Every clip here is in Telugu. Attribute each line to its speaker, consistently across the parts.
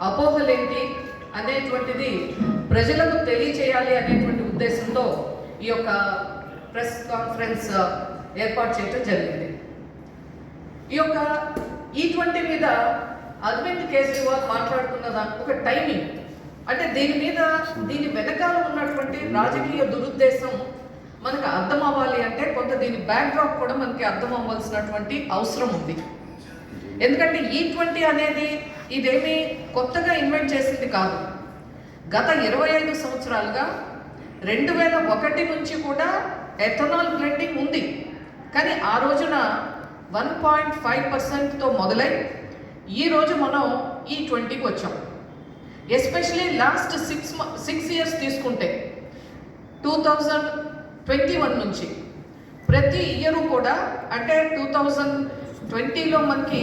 Speaker 1: అపోహలేంటి అనేటువంటిది ప్రజలకు తెలియచేయాలి అనేటువంటి ఉద్దేశంతో ఈ యొక్క ప్రెస్ కాన్ఫరెన్స్ ఏర్పాటు చేయడం జరిగింది. ఈ యొక్క E20 మీద అరవింద్ కేజ్రీవాల్ మాట్లాడుతున్న ఒక టైమింగ్ అంటే దీని వెనకాల ఉన్నటువంటి రాజకీయ దురుద్దేశం మనకు అర్థం అవ్వాలి అంటే కొంత దీని బ్యాక్డ్రాప్ కూడా మనకి అర్థం అవ్వాల్సినటువంటి అవసరం ఉంది. ఎందుకంటే E20 అనేది ఇదేమీ కొత్తగా ఇన్వెంట్ చేసింది కాదు. గత 25 సంవత్సరాలుగా 2001 నుంచి కూడా ఎథనాల్ బ్లెండింగ్ ఉంది. కానీ ఆ రోజున 1.5%తో మొదలై ఈరోజు మనం E20కి వచ్చాం. ఎస్పెషలీ లాస్ట్ 6 ఇయర్స్ తీసుకుంటే 2021 నుంచి ప్రతి ఇయర్ కూడా అంటే 2020లో మనకి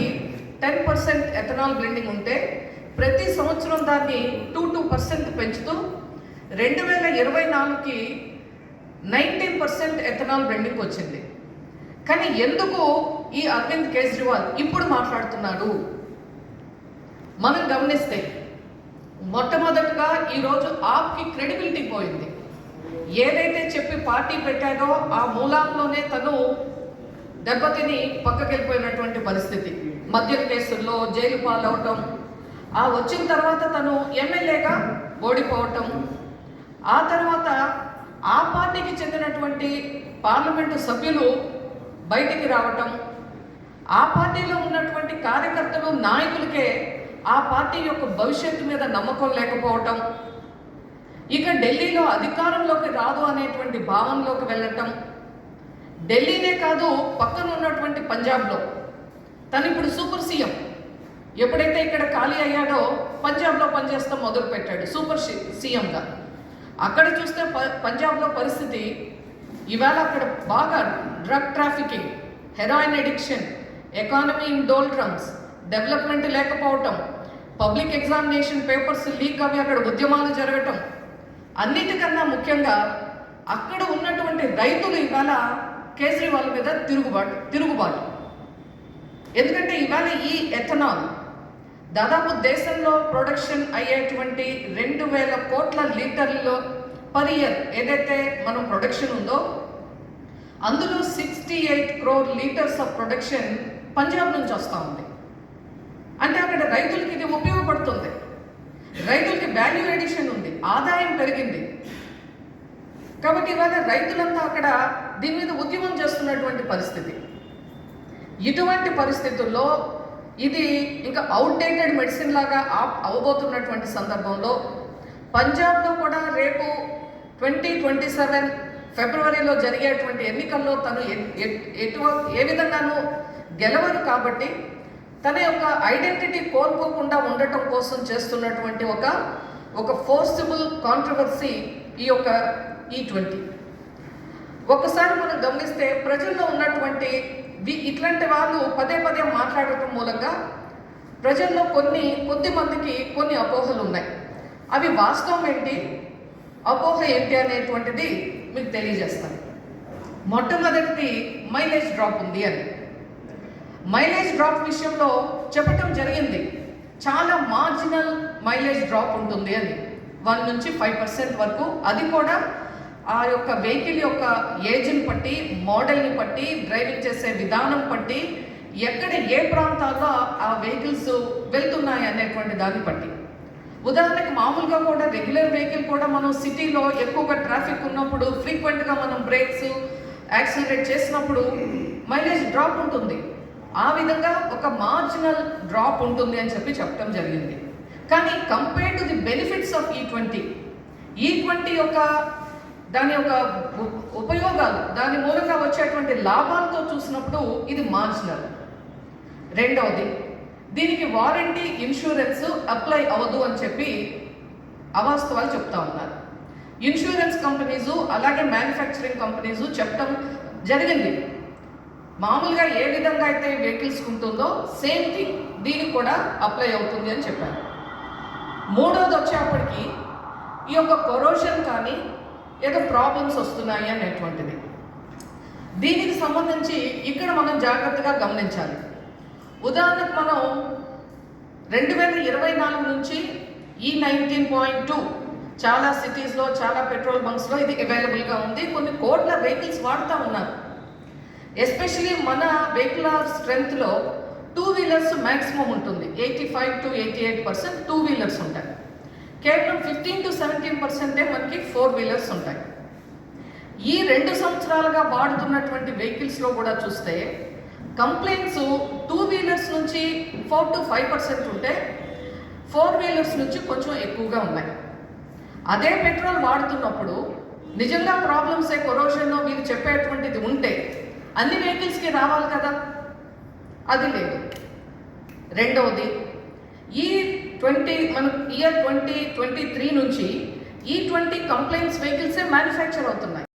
Speaker 1: 10% ఎథనాల్ బ్లెండింగ్ ఉంటే ప్రతి సంవత్సరం దాన్ని 2% పెంచుతూ 2024కి 19% ఎథనాల్ బ్లెండింగ్ వచ్చింది. కానీ ఎందుకు ఈ అరవింద్ కేజ్రీవాల్ ఇప్పుడు మాట్లాడుతున్నాడు మనం గమనిస్తే మొట్టమొదటిగా ఈరోజు ఆప్కి క్రెడిబిలిటీ పోయింది. ఏదైతే చెప్పి పార్టీ పెట్టాడో ఆ మూలాల్లోనే తను దెబ్బతిని పక్కకెళ్ళిపోయినటువంటి పరిస్థితి. మద్యం కేసుల్లో జైలు పాలవటం, ఆ వచ్చిన తర్వాత తను ఎమ్మెల్యేగా ఓడిపోవటం, ఆ తర్వాత ఆ పార్టీకి చెందినటువంటి పార్లమెంటు సభ్యులు బయటికి రావటం, ఆ పార్టీలో ఉన్నటువంటి కార్యకర్తలు నాయకులకే ఆ పార్టీ యొక్క భవిష్యత్తు మీద నమ్మకం లేకపోవటం, ఇక ఢిల్లీలో అధికారంలోకి రాదు అనేటువంటి భావనలోకి వెళ్ళటం, ఢిల్లీనే కాదు పక్కన ఉన్నటువంటి పంజాబ్లో తను ఇప్పుడు సూపర్ సీఎం. ఎప్పుడైతే ఇక్కడ ఖాళీ అయ్యాడో పంజాబ్లో పనిచేస్తాం మొదలు పెట్టాడు సూపర్ సీఎంగా. అక్కడ చూస్తే పంజాబ్లో పరిస్థితి ఇవాళ అక్కడ బాగా drug trafficking, heroin addiction, economy in doldrums, development లేకపోవటం, పబ్లిక్ ఎగ్జామినేషన్ పేపర్స్ లీక్ అవి అక్కడ ఉద్యమాలు జరగటం, అన్నిటికన్నా ముఖ్యంగా అక్కడ ఉన్నటువంటి రైతులు ఇవాళ కేజ్రీవాల్ మీద తిరుగుబాటు. ఎందుకంటే ఇవాళ ఈ ఎథనాల్ దాదాపు దేశంలో ప్రొడక్షన్ అయ్యేటువంటి 2000 కోట్ల లీటర్లలో పర్ ఇయర్ ఏదైతే మనం ప్రొడక్షన్ ఉందో అందులో 68 crore litres of production Punjab నుంచి వస్తూ ఉంది. అంటే అక్కడ రైతులకి ఇది ఉపయోగపడుతుంది, రైతులకి వాల్యూ ఎడిషన్ ఉంది, ఆదాయం పెరిగింది. కాబట్టి ఇవాళ రైతులంతా అక్కడ దీని మీద ఉద్యమం చేస్తున్నటువంటి పరిస్థితి. ఇటువంటి పరిస్థితుల్లో ఇది ఇంకా అవుట్డేటెడ్ మెడిసిన్ లాగా అవబోతున్నటువంటి సందర్భంలో పంజాబ్లో కూడా రేపు 2027 ఫిబ్రవరిలో జరిగేటువంటి ఎన్నికల్లో తను ఏ విధంగానూ గెలవరు. కాబట్టి తన యొక్క ఐడెంటిటీ కోల్పోకుండా ఉండటం కోసం చేస్తున్నటువంటి ఒక ఫోర్సిబుల్ కాంట్రవర్సీ ఈ యొక్క E20. ఒకసారి మనం గమనిస్తే ప్రజల్లో ఉన్నటువంటి ఇట్లాంటి వాళ్ళు పదే మాట్లాడటం మూలంగా ప్రజల్లో కొద్ది మందికి కొన్ని అపోహలు ఉన్నాయి. అవి వాస్తవం ఏంటి, అపోహ ఏంటి అనేటువంటిది మీకు తెలియజేస్తాను. మొట్టమొదటిది మైలేజ్ డ్రాప్ ఉంది అని. మైలేజ్ డ్రాప్ విషయంలో చెప్పటం జరిగింది, చాలా మార్జినల్ మైలేజ్ డ్రాప్ ఉంటుంది అని, 1 నుంచి 5% వరకు. అది కూడా ఆ యొక్క వెహికల్ యొక్క ఏజ్ని బట్టి, మోడల్ని బట్టి, డ్రైవింగ్ చేసే విధానం బట్టి, ఎక్కడ ఏ ప్రాంతాల్లో ఆ వెహికల్స్ వెళ్తున్నాయి అనేటువంటి దాన్ని బట్టి. ఉదాహరణకి మామూలుగా కూడా రెగ్యులర్ వెహికల్ కూడా మనం సిటీలో ఎక్కువగా ట్రాఫిక్ ఉన్నప్పుడు ఫ్రీక్వెంట్గా మనం బ్రేక్స్ యాక్సిలరేట్ చేసినప్పుడు మైలేజ్ డ్రాప్ ఉంటుంది. ఆ విధంగా ఒక మార్జినల్ డ్రాప్ ఉంటుంది అని చెప్పడం జరిగింది. కానీ compare to the benefits of E20 యొక్క దాని యొక్క ఉపయోగాలు, దాని మూలంగా వచ్చేటువంటి లాభాలతో చూసినప్పుడు ఇది మార్జినల్. రెండవది, దీనికి వారంటీ ఇన్సూరెన్స్ అప్లై అవ్వదు అని చెప్పి అవాస్తవాలు చెప్తా ఉన్నారు. ఇన్సూరెన్స్ కంపెనీసు అలాగే మ్యానుఫ్యాక్చరింగ్ కంపెనీసు చెప్పడం జరిగింది, మామూలుగా ఏ విధంగా అయితే వెహికల్స్ ఉంటుందో సేమ్ థింగ్ దీనికి కూడా అప్లై అవుతుంది అని చెప్పారు. మూడోది వచ్చేప్పటికి ఈ యొక్క కొరోషన్ కానీ ఏదో ప్రాబ్లమ్స్ వస్తున్నాయి అనేటువంటిది. దీనికి సంబంధించి ఇక్కడ మనం జాగ్రత్తగా గమనించాలి. ఉదాహరణకు మనం 2024 నుంచి E19.2 చాలా సిటీస్లో, చాలా పెట్రోల్ బంక్స్లో ఇది అవైలబుల్గా ఉంది. కొన్ని కోట్ల వెహికల్స్ వాడుతూ ఉన్నారు. ఎస్పెషలీ మన వెహికల్ స్ట్రెంగ్త్లో 2 వీలర్స్ మ్యాక్సిమం ఉంటుంది. 85 to 88% 2 వీలర్స్ ఉంటాయి. కేవలం 15 to 17% మనకి 4 వీలర్స్ ఉంటాయి. ఈ 2 సంవత్సరాలుగా వాడుతున్నటువంటి వెహికల్స్లో కూడా చూస్తే కంప్లైంట్స్ 2 వీలర్స్ నుంచి 4 to 5% ఉంటే 4 వీలర్స్ నుంచి కొంచెం ఎక్కువగా ఉన్నాయి. అదే పెట్రోల్ వాడుతున్నప్పుడు నిజంగా ప్రాబ్లమ్స్ కొరోజన్ మీరు చెప్పేటువంటిది ఉంటే అన్ని వెహికల్స్కి రావాలి కదా, అది లేదు. రెండవది మన ఇయర్ 2023 నుంచి E20 కంప్లైంట్స్ వెహికల్సే మ్యానుఫ్యాక్చర్ అవుతున్నాయి.